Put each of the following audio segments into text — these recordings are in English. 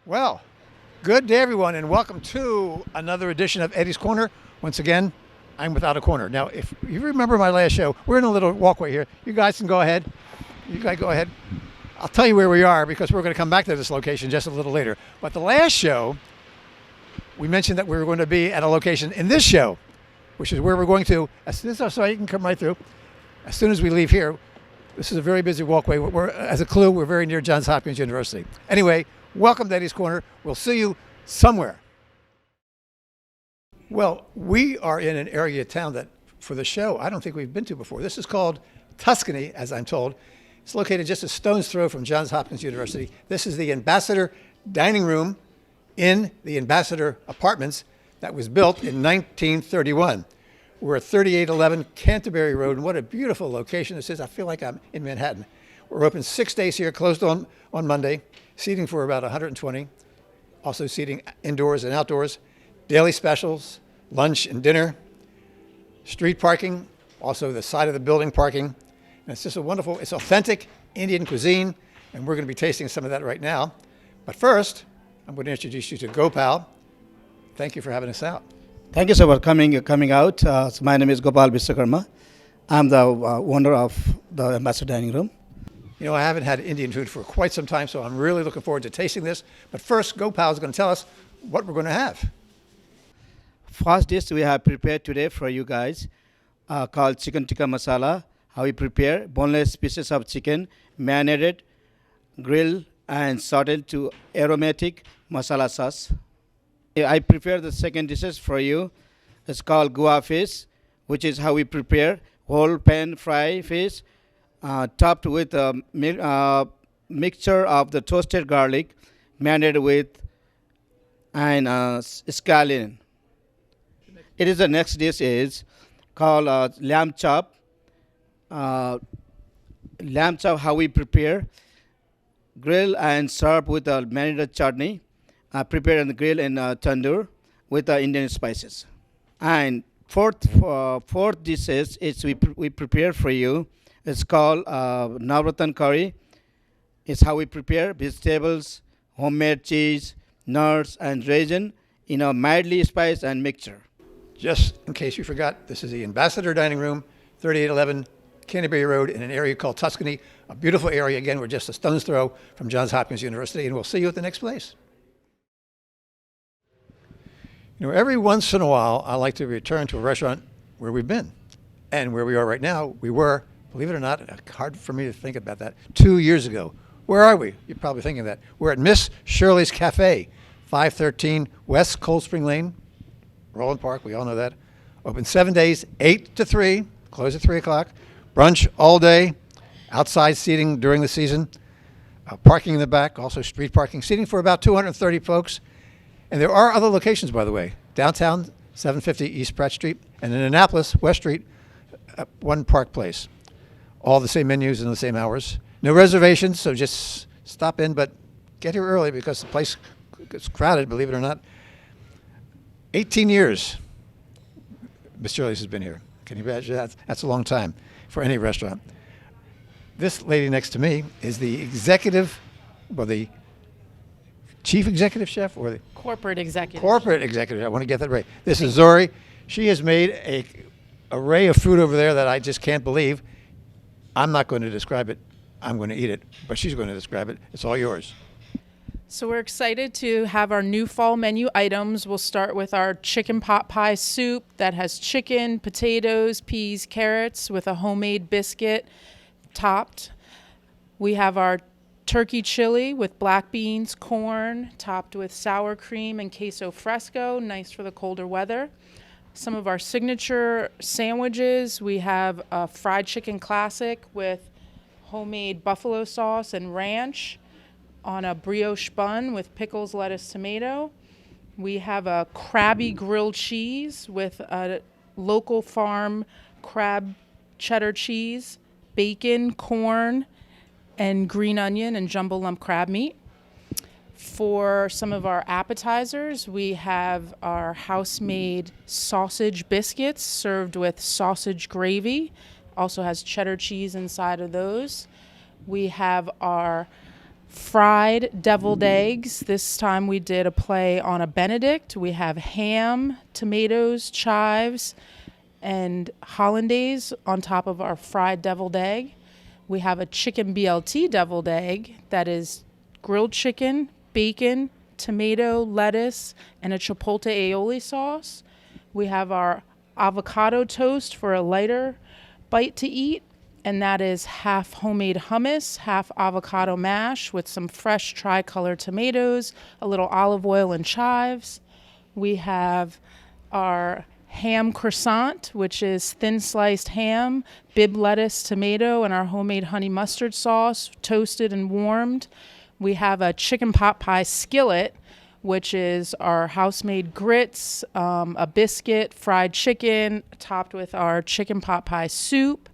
Well, good day, everyone, and welcome to another edition of Eddie's Corner. Once again, I'm without a corner. Now, if you remember my last show, we're in a little walkway here. You guys can go ahead. You guys go ahead. I'll tell you where we are because we're going to come back to this location just a little later. But the last show, we mentioned that we were going to be at a location in this show, which is where we're going to, as soon as, so you can come right through. As soon as we leave here, this is a very busy walkway. As a clue, we're very near Johns Hopkins University. Anyway, welcome to Eddie's Corner. We'll see you somewhere. Well, we are in an area of town that, for the show, I don't think we've been to before. This is called Tuscany, as I'm told. It's located just a stone's throw from Johns Hopkins University. This is the Ambassador Dining Room in the Ambassador Apartments that was built in 1931. We're at 3811 Canterbury Road, and what a beautiful location this is. I feel like I'm in Manhattan. We're open 6 days here, closed on Monday, seating for about 120, also seating indoors and outdoors, daily specials, lunch and dinner, street parking, also the side of the building parking. And it's just it's authentic Indian cuisine, and we're going to be tasting some of that right now. But first, I'm going to introduce you to Gopal. Thank you for having us out. Thank you so much for coming out. So my name is Gopal Biswakarma. I'm the owner of the Ambassador Dining Room. You know, I haven't had Indian food for quite some time, so I'm really looking forward to tasting this. But first, Gopal is going to tell us what we're going to have. First dish we have prepared today for you guys called chicken tikka masala. How we prepare boneless pieces of chicken, marinated, grilled, and sauteed to aromatic masala sauce. I prepare the second dishes for you. It's called gua fish, which is how we prepare whole pan fry fish, topped with a mixture of the toasted garlic, marinated with and scallion. It is the next dish is called lamb chop. Lamb chop, how we prepare, grill and serve with a marinated chutney, prepare on the grill in tandoor with Indian spices. And fourth dishes is we prepare for you. It's called Navratan curry. It's how we prepare vegetables, homemade cheese, nuts, and raisin in a mildly spiced and mixture. Just in case you forgot, this is the Ambassador Dining Room, 3811 Canterbury Road in an area called Tuscany, a beautiful area. Again, we're just a stone's throw from Johns Hopkins University, and we'll see you at the next place. You know, every once in a while, I like to return to a restaurant where we've been. And where we are right now, we were, believe it or not, hard for me to think about that, 2 years ago. Where are we? You're probably thinking that. We're at Miss Shirley's Cafe, 513 West Cold Spring Lane, Roland Park, we all know that. Open 7 days, 8 to 3, close at 3 o'clock. Brunch all day, outside seating during the season, parking in the back, also street parking, seating for about 230 folks. And there are other locations, by the way. Downtown, 750 East Pratt Street, and in Annapolis, West Street, One Park Place. All the same menus and the same hours. No reservations, so just stop in, but get here early because the place gets crowded, believe it or not. 18 years, Miss Shirley's has been here. Can you imagine that? That's a long time for any restaurant. This lady next to me is the chief executive chef or the corporate executive. Corporate executive. I want to get that right. This is Zori. She has made an array of food over there that I just can't believe. I'm not going to describe it. I'm going to eat it, but she's going to describe it. It's all yours. So we're excited to have our new fall menu items. We'll start with our chicken pot pie soup that has chicken, potatoes, peas, carrots with a homemade biscuit topped. We have our turkey chili with black beans, corn, topped with sour cream and queso fresco, nice for the colder weather. Some of our signature sandwiches, we have a fried chicken classic with homemade buffalo sauce and ranch on a brioche bun with pickles, lettuce, tomato. We have a Krabby grilled cheese with a local farm crab cheddar cheese, bacon, corn, and green onion and jumbo lump crab meat. For some of our appetizers, we have our house-made sausage biscuits served with sausage gravy. Also has cheddar cheese inside of those. We have our fried deviled eggs. This time we did a play on a Benedict. We have ham, tomatoes, chives, and hollandaise on top of our fried deviled egg. We have a chicken BLT deviled egg that is grilled chicken, bacon, tomato, lettuce, and a chipotle aioli sauce. We have our avocado toast for a lighter bite to eat, and that is half homemade hummus, half avocado mash with some fresh tricolor tomatoes, a little olive oil and chives. We have our ham croissant, which is thin sliced ham, bib lettuce, tomato, and our homemade honey mustard sauce, toasted and warmed. We have a chicken pot pie skillet, which is our house-made grits, a biscuit, fried chicken, topped with our chicken pot pie soup.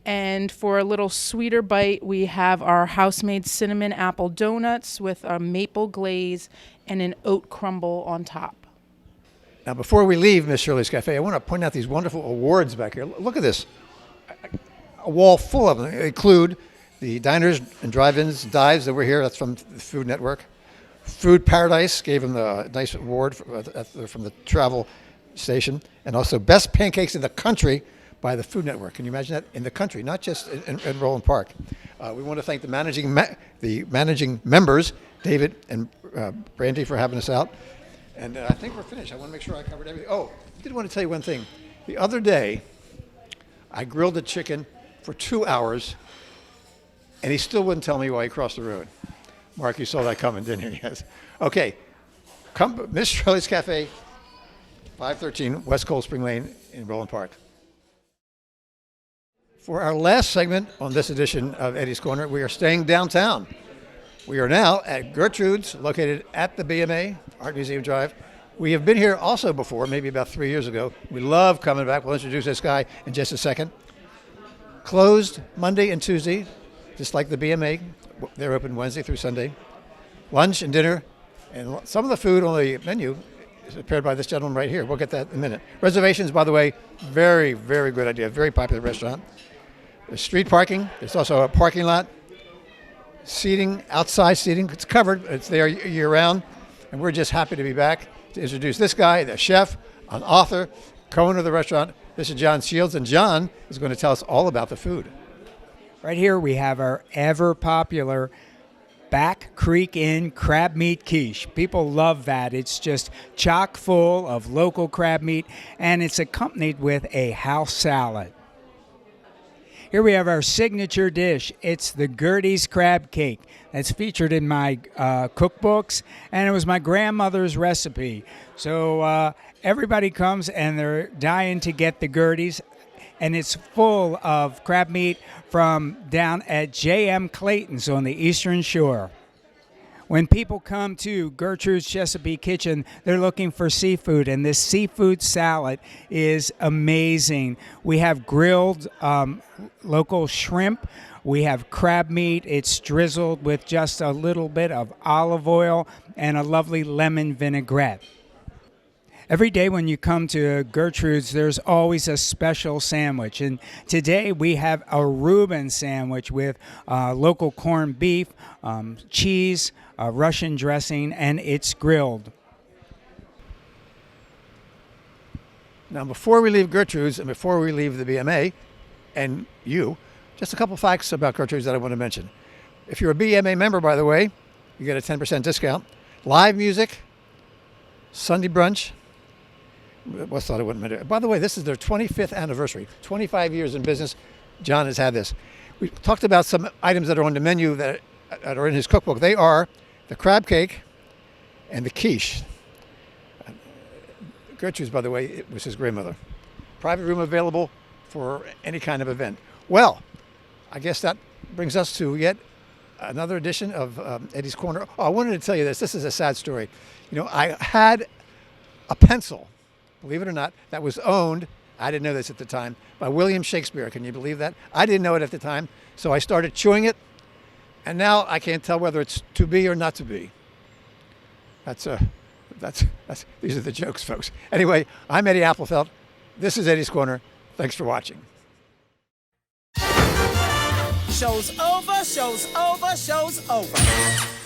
And for a little sweeter bite, we have our house-made cinnamon apple donuts with a maple glaze and an oat crumble on top. Now, before we leave Miss Shirley's Cafe, I want to point out these wonderful awards back here. Look at this. A wall full of them. They include the diners and drive-ins, dives that were here. That's from the Food Network. Food Paradise gave them the nice award from the travel station. And also Best Pancakes in the Country by the Food Network. Can you imagine that? In the country, not just in Roland Park. We want to thank the managing members, David and Brandy, for having us out. And I think we're finished. I want to make sure I covered everything. Oh, I did want to tell you one thing. The other day, I grilled the chicken for 2 hours, and he still wouldn't tell me why he crossed the road. Mark, you saw that coming, didn't you? Yes. Okay. Come, Miss Shirley's Cafe, 513 West Cold Spring Lane in Roland Park. For our last segment on this edition of Eddie's Corner, we are staying downtown. We are now at Gertrude's, located at the BMA, Art Museum Drive. We have been here also before, maybe about 3 years ago. We love coming back. We'll introduce this guy in just a second. Closed Monday and Tuesday, just like the BMA. They're open Wednesday through Sunday. Lunch and dinner, and some of the food on the menu is prepared by this gentleman right here. We'll get that in a minute. Reservations, by the way, very, very good idea. Very popular restaurant. There's street parking. There's also a parking lot. Seating, outside seating, it's covered. It's there year-round. And we're just happy to be back to introduce this guy, the chef, an author, co-owner of the restaurant. This is John Shields, and John is going to tell us all about the food. Right here we have our ever-popular Back Creek Inn crab meat quiche. People love that. It's just chock full of local crab meat, and it's accompanied with a house salad. Here we have our signature dish. It's the Gertie's crab cake. That's featured in my cookbooks, and it was my grandmother's recipe. So everybody comes and they're dying to get the Gertie's, and it's full of crab meat from down at J.M. Clayton's on the Eastern Shore. When people come to Gertrude's Chesapeake Kitchen, they're looking for seafood, and this seafood salad is amazing. We have grilled local shrimp. We have crab meat. It's drizzled with just a little bit of olive oil and a lovely lemon vinaigrette. Every day when you come to Gertrude's, there's always a special sandwich. And today we have a Reuben sandwich with local corned beef, cheese, Russian dressing, and it's grilled. Now, before we leave Gertrude's and before we leave the BMA and you, just a couple facts about Gertrude's that I want to mention. If you're a BMA member, by the way, you get a 10% discount. Live music, Sunday brunch. What's thought I wouldn't mention. By the way, this is their 25th anniversary. 25 years in business. John has had this. We talked about some items that are on the menu that are in his cookbook. They are the crab cake and the quiche. Gertrude's, by the way, it was his grandmother. Private room available for any kind of event. Well, I guess that brings us to yet another edition of Eddie's Corner. Oh, I wanted to tell you this. This is a sad story. You know, I had a pencil, believe it or not, that was owned, I didn't know this at the time, by William Shakespeare. Can you believe that? I didn't know it at the time, so I started chewing it, and now I can't tell whether it's to be or not to be. These are the jokes, folks. Anyway, I'm Eddie Applefelt. This is Eddie's Corner. Thanks for watching. Show's over, show's over, show's over.